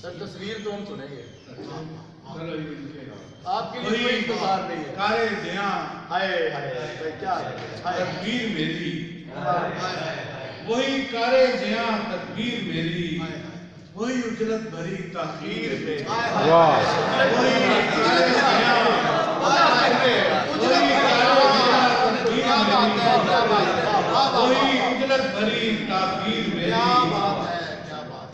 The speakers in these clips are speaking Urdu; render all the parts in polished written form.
تصویر تو ہم سنیں گے چلو آپ کے لیے کوئی انتظار نہیں ہے. کارے جہاں ہائے ہائے کیا تدبیر میری، وہی کارے جہاں تدبیر میری، وہی اجلت بھری تاخیر میری، وہی کارے جہاں وہی اجلت بھری تاخیر میری.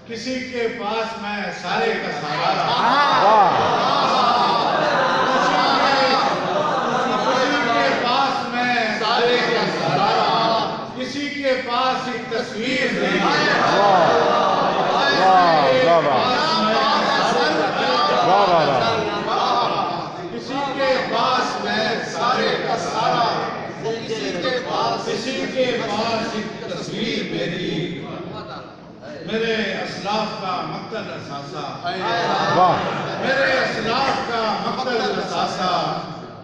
کسی کے پاس میں سارے کا سارا، کسی کے پاس ایک تصویر نہیں، کسی کے پاس میں سارے کا سارا، کسی کے پاس ایک تصویر میری. میرے اسلاف کا مقتل اثاثہ، میرے اسلاف کا مقتل اثاثہ،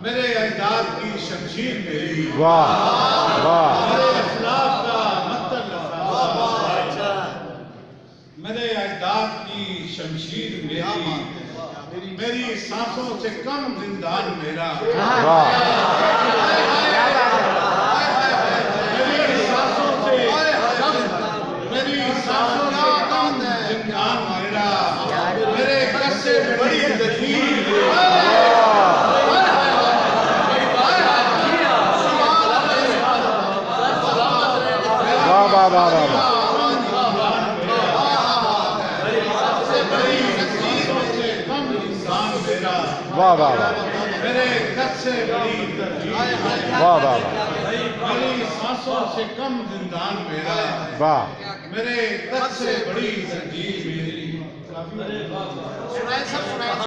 میرے اجداد کی شمشیر میری، میرے اسلاف کا مقتل اثاثہ، میرے اجداد کی شمشیر میری. میری سانسوں سے کم زندان میرا، میری سانسوں سے کم زندان میرا، میرے کس سے بڑی زندگی میرے کس سے بڑی میری سانسوں سے کم زندان میرا، میرے کس سے بڑی زنجیر میری.